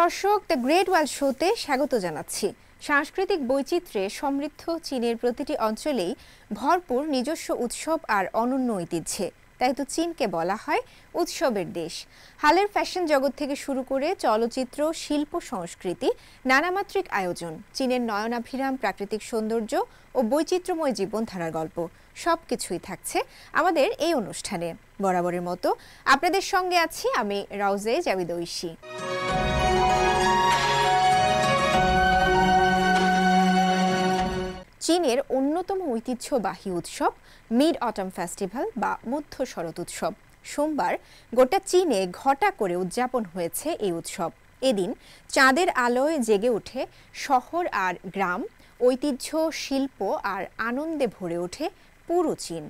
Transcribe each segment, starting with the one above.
দর্শক, the great ওয়াল শোতে স্বাগত জানাচ্ছি। সাংস্কৃতিক বৈচিত্র্যে সমৃদ্ধ চীনের প্রতিটি অঞ্চলেই ভরপুর নিজস্ব উৎসব আর অনন্য ঐতিহ্যে। তাই তো চীনকে বলা হয় উৎসবের দেশ। হালের ফ্যাশন জগৎ থেকে শুরু করে চলচ্চিত্র, শিল্প, সংস্কৃতি, নানামাত্রিক আয়োজন, চীনের নয়নাভিরাম প্রাকৃতিক সৌন্দর্য ও বৈচিত্র্যময় জীবনধারার গল্প সবকিছুই থাকছে আমাদের এই অনুষ্ঠানে। বরাবরের মতো আপনাদের সঙ্গে আছি আমি রাউজে জাবিদ ঐশী। চীনের অন্যতম ঐতিহ্যবাহী উৎসব মিড অটম ফেস্টিভ্যাল বা মধ্য শরৎ উৎসব সোমবার গোটা চীনে ঘটা করে উদযাপন হয়েছে। এই উৎসব এদিন চাঁদের আলোয় জেগে ওঠে শহর আর গ্রাম, ঐতিহ্য, শিল্প আর আনন্দে ভরে ওঠে পুরো চীন।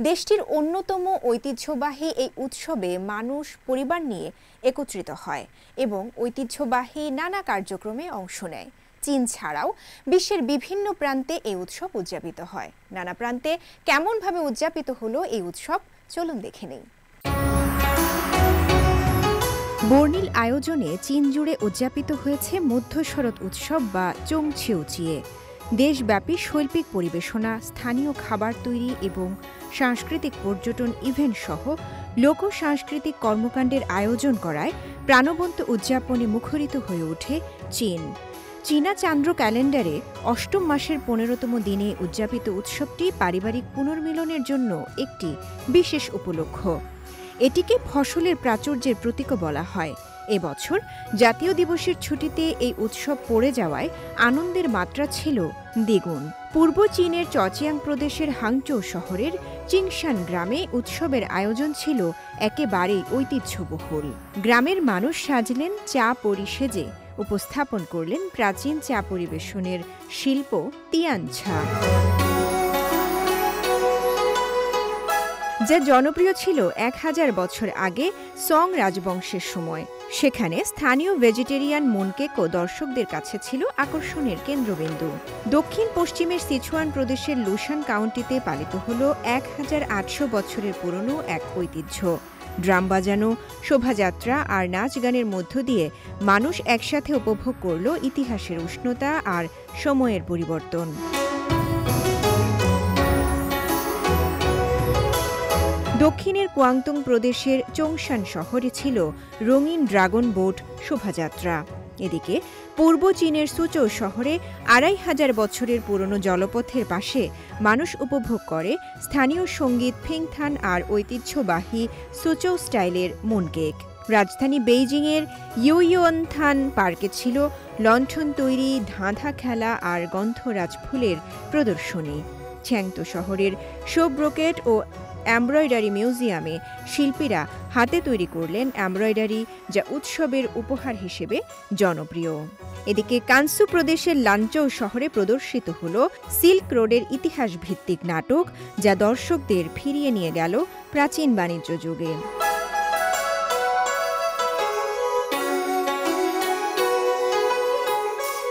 দেশটির অন্যতম ঐতিহ্যবাহী এই উৎসবে মানুষ পরিবার নিয়ে একত্রিত হয় এবং ঐতিহ্যবাহী নানা কার্যক্রমে অংশ নেয়। চীন ছাড়াও বিশ্বের বিভিন্ন প্রান্তে এই উৎসব উদযাপিত হয়। নানা প্রান্তে কেমনভাবে উদযাপিত হলো এই উৎসব, চলুন দেখে নেই। বর্ণিল আয়োজনে চীন জুড়ে উদযাপিত হয়েছে মধ্য শরৎ উৎসব বা চংছিউচিয়ে। দেশব্যাপী শৈল্পিক পরিবেশনা, স্থানীয় খাবার তৈরি এবং সাংস্কৃতিক পর্যটন ইভেন্ট সহ লোক সাংস্কৃতিক কর্মকাণ্ডের আয়োজন করায় প্রাণবন্ত উদযাপনে মুখরিত হয়ে ওঠে চীন। চীনা চান্দ্র ক্যালেন্ডারে অষ্টম মাসের ১৫তম দিনে উদযাপিত উৎসবটি পারিবারিক পুনর্মিলনের জন্য একটি বিশেষ উপলক্ষ। এটিকে ফসলের প্রাচুর্যের প্রতীকও বলা হয়। এবছর জাতীয় দিবসের ছুটিতে এই উৎসব পড়ে যাওয়ায় আনন্দের মাত্রা ছিল দ্বিগুণ। পূর্ব চীনের চচিয়াং প্রদেশের হাংচৌ শহরের চিংশান গ্রামে উৎসবের আয়োজন ছিল একেবারেই ঐতিহ্যবহুল। গ্রামের মানুষ সাজলেন চা পরিসেজে, উপস্থাপন করলেন প্রাচীন চা পরিবেশনের শিল্প তিয়ানছা, যা জনপ্রিয় ছিল ১০০০ বছর আগে সং রাজবংশের সময়। সেখানে স্থানীয় ভেজিটেরিয়ান মুনকেকও দর্শকদের কাছে ছিল আকর্ষণের কেন্দ্রবিন্দু। দক্ষিণ পশ্চিমের সিচুয়ান প্রদেশের লুসান কাউন্টিতে পালিত হল ১৮০০ বছরের পুরনো এক ঐতিহ্য। ড্রাম বাজানো, শোভাযাত্রা আর নাচ গানের মধ্য দিয়ে মানুষ একসাথে উপভোগ করল ইতিহাসের উষ্ণতা আর সময়ের পরিবর্তন। দক্ষিণের কুয়াংতুং প্রদেশের চংশান শহরে ছিল রঙিন ড্রাগন বোট শোভাযাত্রা। এদিকে পূর্ব চীনের সুচৌ শহরে ২৫০০ বছরের পুরনো জলপথের পাশে মানুষ উপভোগ করে স্থানীয় সঙ্গীত ফিংথান আর ঐতিহ্যবাহী সুচৌ স্টাইলের মুনকেক। রাজধানী বেইজিংয়ের ইউইয়নথান পার্কে ছিল লণ্ঠন তৈরি, ধাঁধা খেলা আর গন্ধরাজ ফুলের প্রদর্শনী। চ্যাংতো শহরের শো ব্রোকেট ও এমব্রয়ডারি মিউজিয়ামে শিল্পীরা হাতে তৈরি করলেন এমব্রয়ডারি, যা উৎসবের উপহার হিসেবে জনপ্রিয়। এদিকে কানসু প্রদেশের লানচৌ শহরে প্রদর্শিত হল সিল্ক রোডের ইতিহাস ভিত্তিক নাটক, যা দর্শকদের ফিরিয়ে নিয়ে গেল প্রাচীন বাণিজ্য যুগে।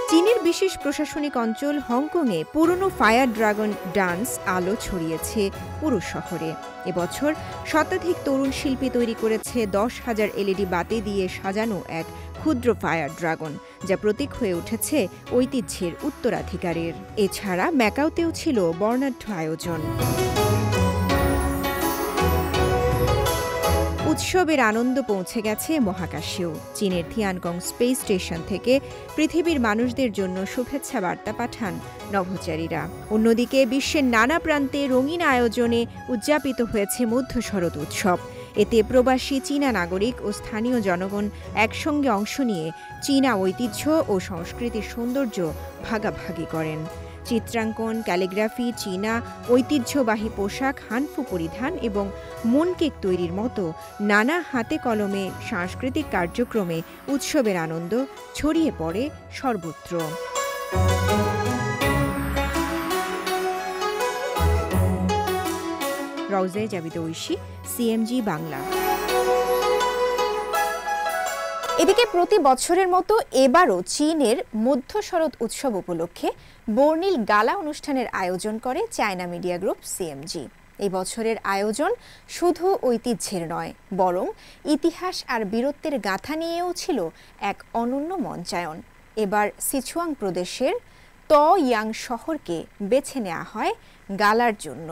চীনের বিশেষ প্রশাসনিক অঞ্চল হংকংয়ে পুরনো ফায়ার ড্রাগন ডান্স আলো ছড়িয়েছে পুরো শহরে। এবছর শতাধিক তরুণ শিল্পী তৈরি করেছে ১০,০০০ এলইডি বাতি দিয়ে সাজানো এক ক্ষুদ্র ফায়ার ড্রাগন, যা প্রতীক হয়ে উঠেছে ঐতিহ্যের উত্তরাধিকারের। এছাড়া ম্যাকাওতেও ছিল বর্ণাঢ্য আয়োজন। উৎসবের আনন্দ পৌঁছে গেছে মহাকাশেও। চীনের থিয়ানগং স্পেস স্টেশন থেকে পৃথিবীর মানুষদের জন্য শুভেচ্ছা বার্তা পাঠান নভোচারীরা। অন্যদিকে বিশ্বের নানা প্রান্তে রঙিন আয়োজনে উদযাপিত হয়েছে মধ্য শরৎ উৎসব। এতে প্রবাসী চীনা নাগরিক ও স্থানীয় জনগণ একসঙ্গে অংশ নিয়ে চীনা ঐতিহ্য ও সংস্কৃতির সৌন্দর্য ভাগাভাগি করেন। চিত্রাঙ্কন, ক্যালিগ্রাফি, চীনা ঐতিহ্যবাহী পোশাক, হানফু পরিধান এবং মুনকেক তৈরির মতো নানা হাতে কলমে সাংস্কৃতিক কার্যক্রমে উৎসবের আনন্দ ছড়িয়ে পড়ে সর্বত্র। রাউজে জাবিদ ঐশী, সিএমজি বাংলা। এদিকে প্রতি বছরের মতো এবারও চীনের মধ্য শরৎ উৎসব উপলক্ষে বর্ণিল গালা অনুষ্ঠানের আয়োজন করে চায়না মিডিয়া গ্রুপ সিএমজি। এই বছরের আয়োজন শুধু ঐতিহ্যের নয়, বরং ইতিহাস আর বীরত্বের গাথা নিয়েও ছিল এক অনন্য মঞ্চায়ন। এবার সিচুয়াং প্রদেশের ত ইয়াং শহরকে বেছে নেওয়া হয় গালার জন্য।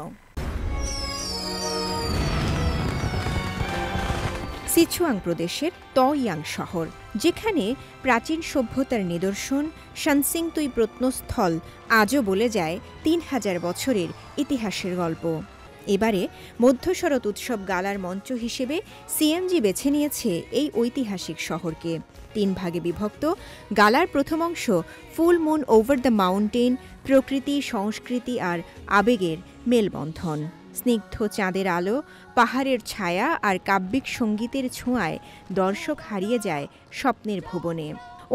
সিচুয়াং প্রদেশের ত ইয়াং শহর, যেখানে প্রাচীন সভ্যতার নিদর্শন, শানসিংতুই প্রত্নস্থল আজও বলে যায় ৩,০০০ বছরের ইতিহাসের গল্প। এবারে মধ্য শরৎ উৎসব গালার মঞ্চ হিসেবে সিএমজি বেছে নিয়েছে এই ঐতিহাসিক শহরকে। ৩ ভাগে বিভক্ত গালার প্রথম অংশ full moon over the mountain, প্রকৃতি, সংস্কৃতি আর আবেগের মেলবন্ধন। স্নিগ্ধ চাঁদের আলো, পাহাড়ের ছায়া আর কাব্যিক সঙ্গীতের ছোঁয়ায় দর্শক হারিয়ে যায় স্বপ্নের ভুবনে।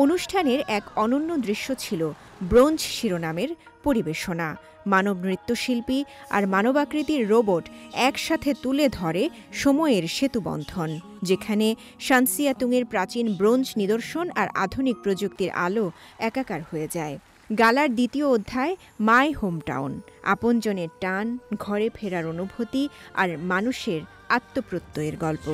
অনুষ্ঠানের এক অনন্য দৃশ্য ছিল ব্রোঞ্জ শিরোনামের পরিবেশনা। মানব নৃত্যশিল্পী আর মানবাকৃতির রোবট একসাথে তুলে ধরে সময়ের সেতুবন্ধন, যেখানে শানসিয়াতুংয়ের প্রাচীন ব্রোঞ্জ নিদর্শন আর আধুনিক প্রযুক্তির আলো একাকার হয়ে যায়। গালার দ্বিতীয় অধ্যায় মাই হোম টাউন, আপনজনের টান, ঘরে ফেরার অনুভূতি আর মানুষের আত্মপ্রত্যয়ের গল্প।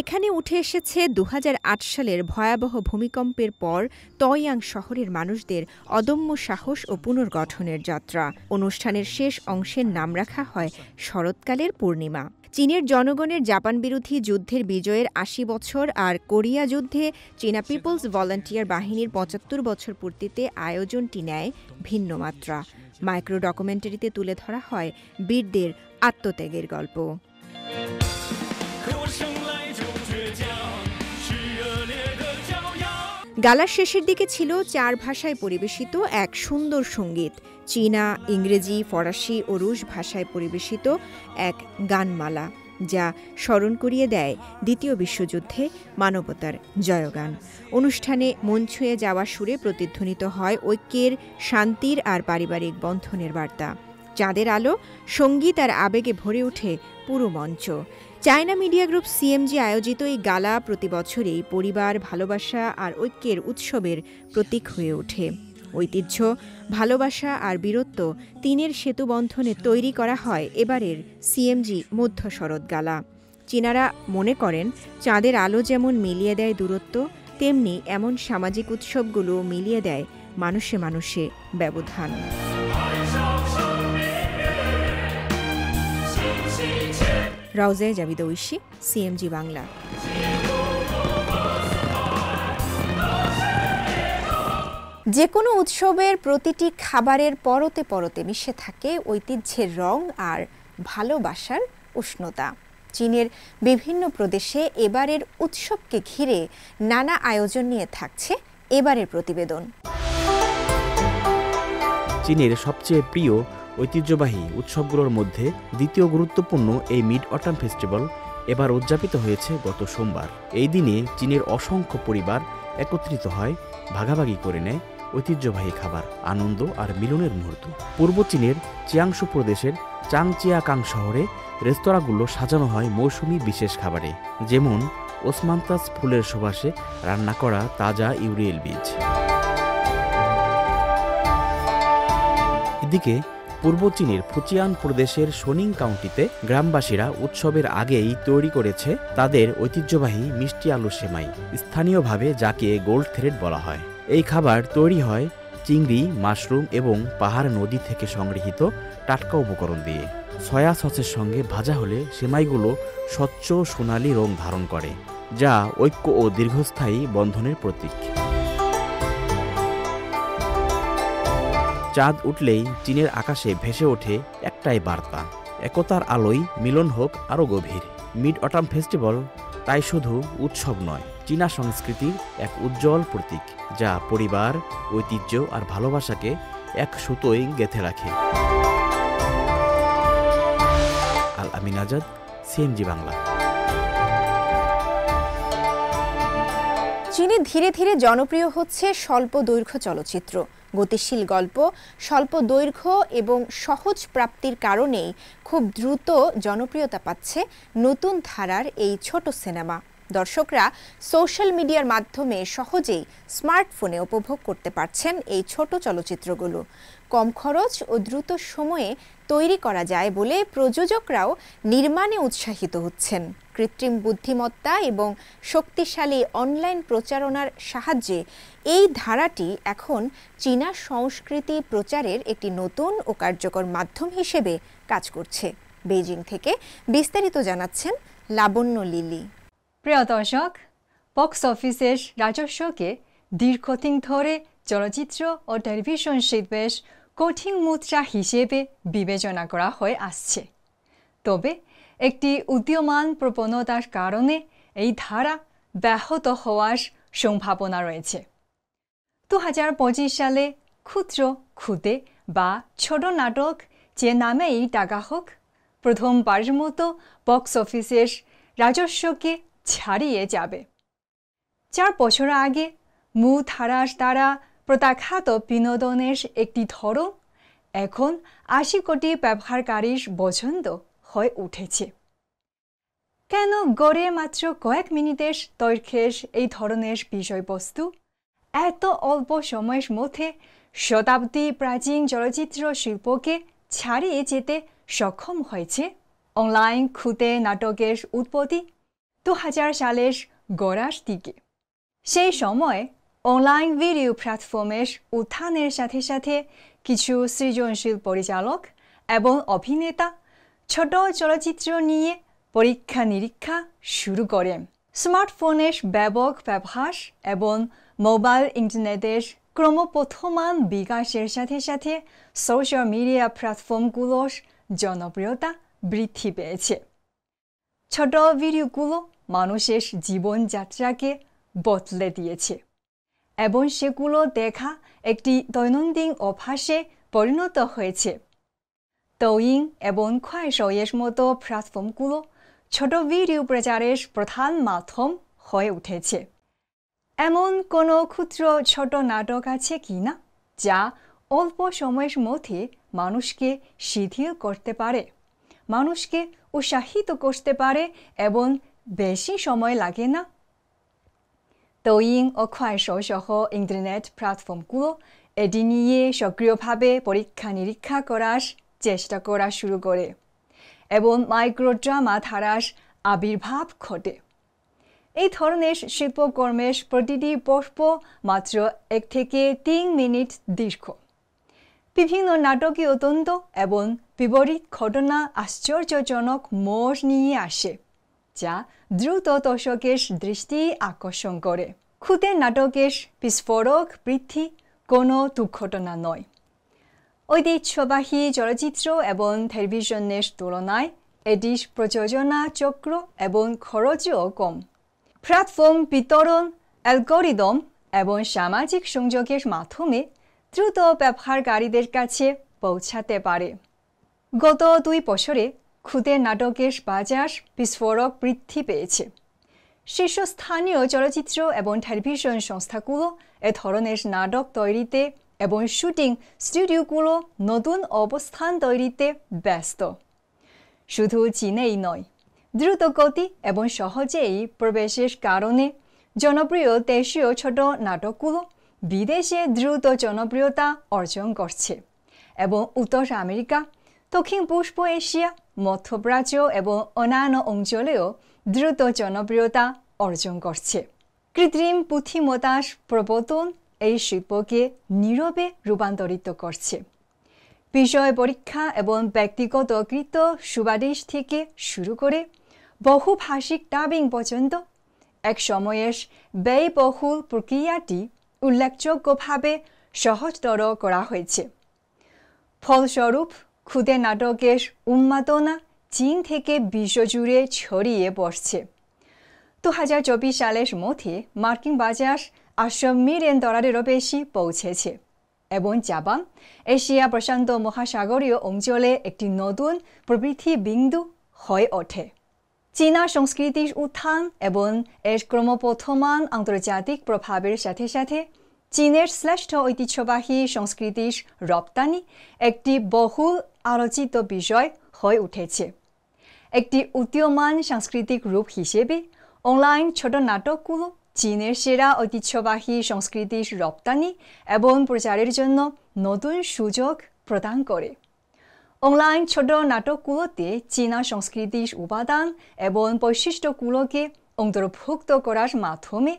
এখানে উঠে এসেছে ২০০৮ সালের ভয়াবহ ভূমিকম্পের পর তয়াং শহরের মানুষদের অদম্য সাহস ও পুনর্গঠনের যাত্রা। অনুষ্ঠানের শেষ অংশের নাম রাখা হয় শরৎকালের পূর্ণিমা। চীনের জনগণের জাপান বিরোধী যুদ্ধের বিজয়ের ৮০ বছর আর কোরিয়া যুদ্ধে চীনা পিপলস ভলান্টিয়ার বাহিনীর ৭৫ বছর পূর্তিতে আয়োজনটি নেয় ভিন্ন মাত্রা। মাইক্রো ডকুমেন্টারিতে তুলে ধরা হয় বীরদের আত্মত্যাগের গল্প। গালার শেষের দিকে ছিল ৪ ভাষায় পরিবেশিত এক সুন্দর সঙ্গীত। চীনা, ইংরেজি, ফরাসি ও রুশ ভাষায় পরিবেশিত এক গানমালা, যা স্মরণ করিয়ে দেয় দ্বিতীয় বিশ্বযুদ্ধে মানবতার জয়গান। অনুষ্ঠানে মন ছুঁয়ে যাওয়া সুরে প্রতিধ্বনিত হয় ঐক্যের, শান্তির আর পারিবারিক বন্ধনের বার্তা। চাঁদের আলো, সঙ্গীত আর আবেগে ভরে ওঠে পুরো মঞ্চ। চায়না মিডিয়া গ্রুপ সিএমজি আয়োজিত এই গালা প্রতি বছরই পরিবার, ভালোবাসা আর ঐক্যের উৎসবের প্রতীক হয়ে ওঠে। ঐতিহ্য, ভালোবাসা আর বীরত্ব তিনের সেতুবন্ধনে তৈরি করা হয় এবারের সিএমজি মধ্য শরৎ গালা। চীনারা মনে করেন, চাঁদের আলো যেমন মিলিয়ে দেয় দূরত্ব, তেমনি এমন সামাজিক উৎসবগুলো মিলিয়ে দেয় মানুষে মানুষে ব্যবধান। রাউজায়ে জাবিদা ঐশী, সিএমজি বাংলা। যে কোনো উৎসবের প্রতিটি খাবারের পরতে পরতে মিশে থাকে ঐতিহ্যের রং আর ভালোবাসার উষ্ণতা। চীনের বিভিন্ন প্রদেশে এবারের উৎসবকে ঘিরে নানা আয়োজন নিয়ে থাকছে এবারের প্রতিবেদন। চীনের সবচেয়ে প্রিয় ঐতিহ্যবাহী উৎসবগুলোর মধ্যে দ্বিতীয় গুরুত্বপূর্ণ এই মিড অটাম ফেস্টিভ্যাল এবার উদযাপিত হয়েছে গত সোমবার। এই দিনে চীনের অসংখ্য পরিবার একত্রিত হয়, ভাগাভাগি করে নেয় ঐতিহ্যবাহী খাবার, আনন্দ আর মিলনের মুহূর্ত। পূর্ব চীনের চিয়াংশু প্রদেশের চাংচিয়াকাং শহরে রেস্তোরাঁগুলো সাজানো হয় মৌসুমি বিশেষ খাবারে, যেমন ওসমান্তাস ফুলের সুবাসে রান্না করা তাজা ইউরিয়েল বীজ। এদিকে পূর্ব চীনের ফুচিয়ান প্রদেশের শোনিং কাউন্টিতে গ্রামবাসীরা উৎসবের আগেই তৈরি করেছে তাদের ঐতিহ্যবাহী মিষ্টি আলু সেমাই, স্থানীয়ভাবে যাকে গোল্ড থ্রেড বলা হয়। এই খাবার তৈরি হয় চিংড়ি, মাশরুম এবং পাহাড় নদী থেকে সংগৃহীত টাটকা উপকরণ দিয়ে। সয়া সসের সঙ্গে ভাজা হলে সেমাইগুলো স্বচ্ছ সোনালি রং ধারণ করে, যা ঐক্য ও দীর্ঘস্থায়ী বন্ধনের প্রতীক। চাঁদ উঠলেই চীনের আকাশে ভেসে ওঠে একটাই বার্তা, একতার আলোয় মিলন হোক আরও গভীর। মিড অটাম ফেস্টিভ্যাল তাই শুধু উৎসব নয়, চীনা সংস্কৃতির এক উজ্জ্বল প্রতীক, যা পরিবার, ঐতিহ্য আর ভালোবাসাকে এক সুতোয় গেঁথে রাখে। আল আমিন আজাদ, সিএমজি বাংলা। চীনে ধীরে ধীরে জনপ্রিয় হচ্ছে স্বল্প দৈর্ঘ্য চলচ্চিত্র। গতিশীল গল্প, স্বল্প দৈর্ঘ্য এবং সহজ প্রাপ্তির কারণেই খুব দ্রুত জনপ্রিয়তা পাচ্ছে নতুন ধারার এই ছোট সিনেমা। দর্শকরা সোশ্যাল মিডিয়ার মাধ্যমে সহজেই স্মার্টফোনে উপভোগ করতে পারছেন এই ছোট চলচ্চিত্রগুলো। কম খরচ ও দ্রুত সময়ে তৈরি করা যায় বলে প্রযোজকরাও নির্মাণে উৎসাহিত হচ্ছেন। কৃত্রিম বুদ্ধিমত্তা এবং শক্তিশালী অনলাইন প্রচারণার সাহায্যে এই ধারাটি এখন চীনা সংস্কৃতি প্রচারের একটি নতুন ও কার্যকর মাধ্যম হিসেবে কাজ করছে। বেইজিং থেকে বিস্তারিত জানাচ্ছেন লাবণ্য লিলি। প্রিয় দর্শক, বক্স অফিসের রাজস্বকে দীর্ঘদিন ধরে চলচ্চিত্র ও টেলিভিশন শিল্পের কঠিন মুদ্রা হিসেবে বিবেচনা করা হয়ে আসছে। তবে একটি উদীয়মান প্রবণতার কারণে এই ধারা ব্যাহত হওয়ার সম্ভাবনা রয়েছে। 2025 সালে ক্ষুদ্র খুদে বা ছোট নাটক যে নামেই ডাকা হোক, প্রথমবারের মতো বক্স অফিসের রাজস্বকে ছাড়িয়ে যাবে। 4 বছর আগে মূলধারার দ্বারা প্রত্যাখ্যাত বিনোদনের একটি ধরন এখন 80 কোটি ব্যবহারকারীর পছন্দ হয়ে উঠেছে। কেন গড়ে মাত্র কয়েক মিনিটের দৈর্ঘ্যের এই ধরনের বিষয়বস্তু এত অল্প সময়ের মধ্যে শতাব্দী প্রাচীন চলচ্চিত্র শিল্পকে ছাড়িয়ে যেতে সক্ষম হয়েছে? অনলাইন খুদে নাটকের উৎপত্তি 2000 সালের গোড়ার দিকে। সেই সময় অনলাইন ভিডিও প্ল্যাটফর্মের উত্থানের সাথে সাথে কিছু সৃজনশীল পরিচালক এবং অভিনেতা ছোট চলচ্চিত্র নিয়ে পরীক্ষা নিরীক্ষা শুরু করেন। স্মার্টফোনের ব্যাপক ব্যবহার এবং মোবাইল ইন্টারনেটের ক্রমবর্ধমান বিকাশের সাথে সাথে সোশ্যাল মিডিয়া প্ল্যাটফর্মগুলোর জনপ্রিয়তা বৃদ্ধি পেয়েছে। ছোট ভিডিওগুলো মানুষের জীবনযাত্রাকে বদলে দিয়েছে এবং সেগুলো দেখা একটি দৈনন্দিন অভ্যাসে পরিণত হয়েছে। ডউইন এবং কুয়াইশোয়ের মতো প্ল্যাটফর্মগুলো ছোট ভিডিও প্রচারের প্রধান মাধ্যম হয়ে উঠেছে। এমন কোনো ক্ষুদ্র ছোট নাটক আছে কিনা যা অল্প সময়ের মধ্যে মানুষকে শিথিল করতে পারে, মানুষকে উৎসাহিত করতে পারে এবং বেশি সময় লাগে না? ডউইন ও কুয়াইশো সহ ইন্টারনেট প্ল্যাটফর্মগুলো এটি নিয়ে সক্রিয়ভাবে পরীক্ষা নিরীক্ষা করার চেষ্টা করা শুরু করে এবং মাইক্রোড্রামা ধারার আবির্ভাব ঘটে। এই ধরনের শিল্পকর্মের প্রতিটি পর্ব মাত্র 1 থেকে 3 মিনিট দীর্ঘ। বিভিন্ন নাটকীয় দ্বন্দ্ব এবং বিপরীত ঘটনা আশ্চর্যজনক মোড় নিয়ে আসে, যা দ্রুত দর্শকের দৃষ্টি আকর্ষণ করে। খুদে নাটকের বিস্ফোরক বৃদ্ধি কোনো দুর্ঘটনা নয়। ঐতিহ্যবাহী চলচ্চিত্র এবং টেলিভিশনের তুলনায় এটির প্রযোজনা চক্র এবং খরচও কম। প্ল্যাটফর্ম বিতরণ, অ্যালগরিদম এবং সামাজিক সংযোগের মাধ্যমে দ্রুত ব্যবহারকারীদের কাছে পৌঁছাতে পারে। গত 2 বছরে খুদে নাটকের বাজার বিস্ফোরক বৃদ্ধি পেয়েছে। শীর্ষস্থানীয় চলচ্চিত্র এবং টেলিভিশন সংস্থাগুলো এ ধরনের নাটক তৈরিতে এবং শুটিং স্টুডিওগুলো নতুন অবস্থান তৈরিতে ব্যস্ত। শুধু চীনেই নয়, দ্রুত গতি এবং সহজেই প্রবেশের কারণে জনপ্রিয় দেশীয় ছোট নাটকগুলো বিদেশে দ্রুত জনপ্রিয়তা অর্জন করছে এবং উত্তর আমেরিকা, দক্ষিণ পূর্ব এশিয়া, মধ্যপ্রাচ্য এবং অন্যান্য অঞ্চলেও দ্রুত জনপ্রিয়তা অর্জন করছে। কৃত্রিম বুদ্ধিমত্তার প্রবর্তন এই শিল্পকে নীরবে রূপান্তরিত করছে। বিষয় পরীক্ষা এবং ব্যক্তিগতকৃত সুপারিশ থেকে শুরু করে বহুভাষিক ডাবিং পর্যন্ত এক সময়ের ব্যয়বহুল প্রক্রিয়াটি উল্লেখযোগ্যভাবে সহজতর করা হয়েছে। ফলস্বরূপ খুদে নাটকের উন্মাদনা চীন থেকে বিশ্বজুড়ে ছড়িয়ে পড়ছে। 2024 সালের মধ্যে মার্কিন বাজার $800 মিলিয়ন বেশি পৌঁছেছে এবং জাপান এশিয়া প্রশান্ত মহাসাগরীয় অঞ্চলে একটি নতুন প্রবৃদ্ধি বিন্দু হয়ে ওঠে। চীনা সংস্কৃতির উত্থান এবং এর ক্রমবর্ধমান আন্তর্জাতিক প্রভাবের সাথে সাথে চীনের শ্রেষ্ঠ ঐতিহ্যবাহী সংস্কৃতির রপ্তানি একটি বহুল আলোচিত বিষয় হয়ে উঠেছে। একটি উদীয়মান সাংস্কৃতিক রূপ হিসেবে অনলাইন ছোট নাটকগুলো চীনের সেরা ঐতিহ্যবাহী সংস্কৃতির রপ্তানি এবং প্রচারের জন্য নতুন সুযোগ প্রদান করে। অনলাইন ছোট নাটকগুলোতে চীনা সংস্কৃতির উপাদান এবং বৈশিষ্ট্যগুলোকে অন্তর্ভুক্ত করার মাধ্যমে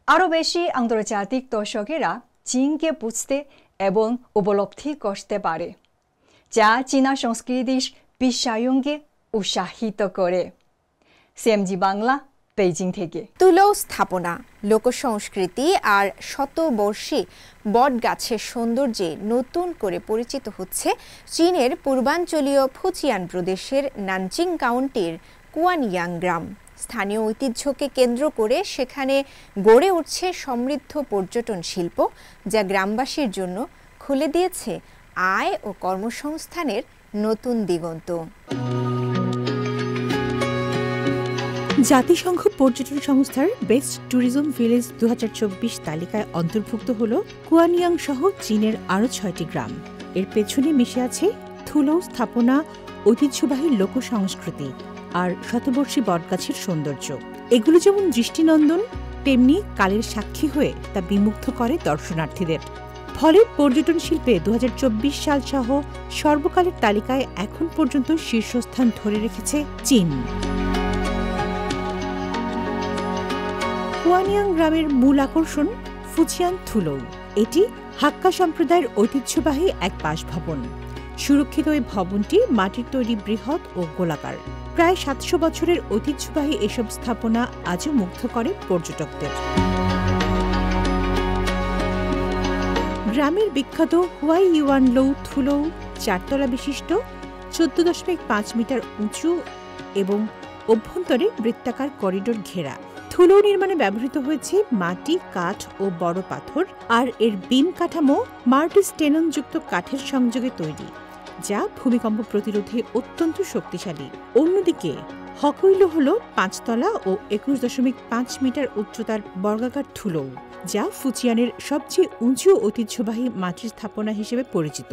আরও বেশি আন্তর্জাতিক দর্শকেরা চীনকে বুঝতে এবং উপলব্ধি করতে পারে, যা চীনা সংস্কৃতির বিশ্বায়নকে উৎসাহিত করে। সিএমজি বাংলা, বেইজিং থেকে। তুলো স্থাপনা, লোকসংস্কৃতি আর শতবর্ষী বট গাছের সৌন্দর্যে নতুন করে পরিচিত হচ্ছে চীনের পূর্বাঞ্চলীয় ফুজিয়ান প্রদেশের নানজিং কাউন্টির কুয়ানিয়াং গ্রাম। স্থানীয় ঐতিহ্যকে কেন্দ্র করে সেখানে গড়ে উঠছে সমৃদ্ধ পর্যটন শিল্প, যা গ্রামবাসীর জন্য খুলে দিয়েছে আয় ও কর্মসংস্থানের নতুন দিগন্ত। জাতিসংঘ পর্যটন সংস্থার বেস্ট ট্যুরিজম ভিলেজ 2024 তালিকায় অন্তর্ভুক্ত হল কুয়ানিয়াং সহ চীনের আরও 6টি গ্রাম। এর পেছনে মিশে আছে থুলো স্থাপনা, ঐতিহ্যবাহী লোকসংস্কৃতি আর শতবর্ষী বটগাছের সৌন্দর্য। এগুলো যেমন দৃষ্টিনন্দন, তেমনি কালের সাক্ষী হয়ে তা বিমুগ্ধ করে দর্শনার্থীদের। ফলে পর্যটন শিল্পে 2024 সাল সহ সর্বকালের তালিকায় এখন পর্যন্ত শীর্ষস্থান ধরে রেখেছে চীন। কুয়ানিয়াং গ্রামের মূল আকর্ষণ ফুজিয়ান থুলো। এটি হাক্কা সম্প্রদায়ের ঐতিহ্যবাহী এক বাসভবন। সুরক্ষিত এই ভবনটি মাটির তৈরি, বৃহৎ ও গোলাকার। প্রায় 700 বছরের ঐতিহ্যবাহী এসব স্থাপনা আজও মুগ্ধ করে পর্যটকদের। গ্রামের বিখ্যাত হুয়াই ইউয়ান লো থুলো 4 তলা বিশিষ্ট, 14.5 মিটার উঁচু এবং অভ্যন্তরে বৃত্তাকার করিডোর ঘেরা। থুলো নির্মাণে ব্যবহৃত হয়েছে মাটি, কাঠ ও বড় পাথর, আর এর বিম কাঠামো মার্টিস্টেননযুক্ত কাঠের সংযোগে তৈরি, যা ভূমিকম্প প্রতিরোধে অত্যন্ত শক্তিশালী। অন্যদিকে হকইলো হল 5 তলা ও 21.5 মিটার উচ্চতার বর্গাকার থুলো, যা ফুজিয়ানের সবচেয়ে উঁচু ঐতিহ্যবাহী মাটির স্থাপনা হিসেবে পরিচিত।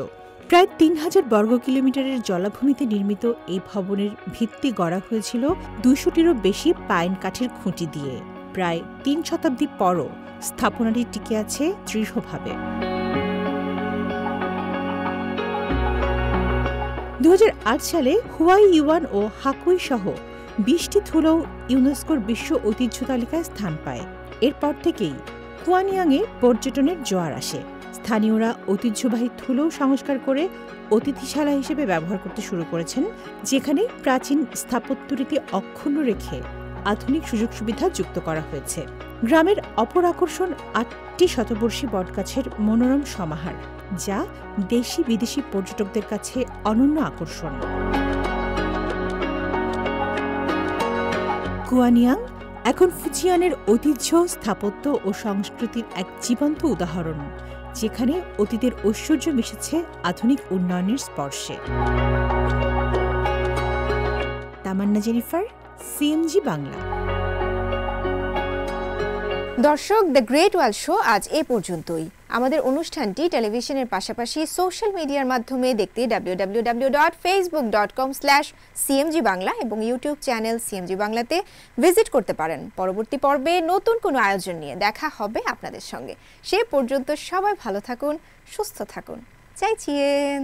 প্রায় 3000 বর্গ কিলোমিটারের জলাভূমিতে নির্মিত এই ভবনের ভিত্তি গড়া হয়েছিল 200টিরও বেশি পাইন কাঠের খুঁটি দিয়ে। প্রায় 3 শতাব্দী পরও স্থাপনাটি টিকে আছে দৃঢ়ভাবে। 2008 সালে হুয়াই ইউয়ান ও হাকুই সহ 20টি থুলো ইউনেস্কোর বিশ্ব ঐতিহ্য তালিকায় স্থান পায়। এরপর থেকেই কুয়ানিয়াংয়ে পর্যটনের জোয়ার আসে। স্থানীয়রা ঐতিহ্যবাহী থুলো সংস্কার করে অতিথিশালা হিসেবে ব্যবহার করতে শুরু করেছেন, যেখানে প্রাচীন স্থাপত্যরীতি অক্ষুণ্ণ রেখে আধুনিক সুযোগ সুবিধা যুক্ত করা হয়েছে। গ্রামের অপর আকর্ষণ 8টি শতবর্ষী বটগাছের মনোরম সমাহার, যা দেশি বিদেশি পর্যটকদের কাছে অনন্য আকর্ষণ। কুয়ানিয়াং এখন ফুজিয়ানের ঐতিহ্য, স্থাপত্য ও সংস্কৃতির এক জীবন্ত উদাহরণ, যেখানে অতীতের ঐশ্বর্য মিশেছে আধুনিক উন্নয়নের স্পর্শে। তামান্না জেনিফার, সিএমজি বাংলা। দর্শক, দ্য গ্রেট ওয়াল শো আজ এ পর্যন্তই। আমাদের অনুষ্ঠানটি টেলিভিশনের পাশাপাশি সোশ্যাল মিডিয়ার মাধ্যমে দেখতে www.facebook.com/cmg বাংলা এবং ইউটিউব চ্যানেল সিএমজি বাংলাতে ভিজিট করতে পারেন। পরবর্তী পর্বে নতুন কোনো আয়োজন নিয়ে দেখা হবে আপনাদের সঙ্গে। সে পর্যন্ত সবাই ভালো থাকুন, সুস্থ থাকুন। চাইছিয়েন।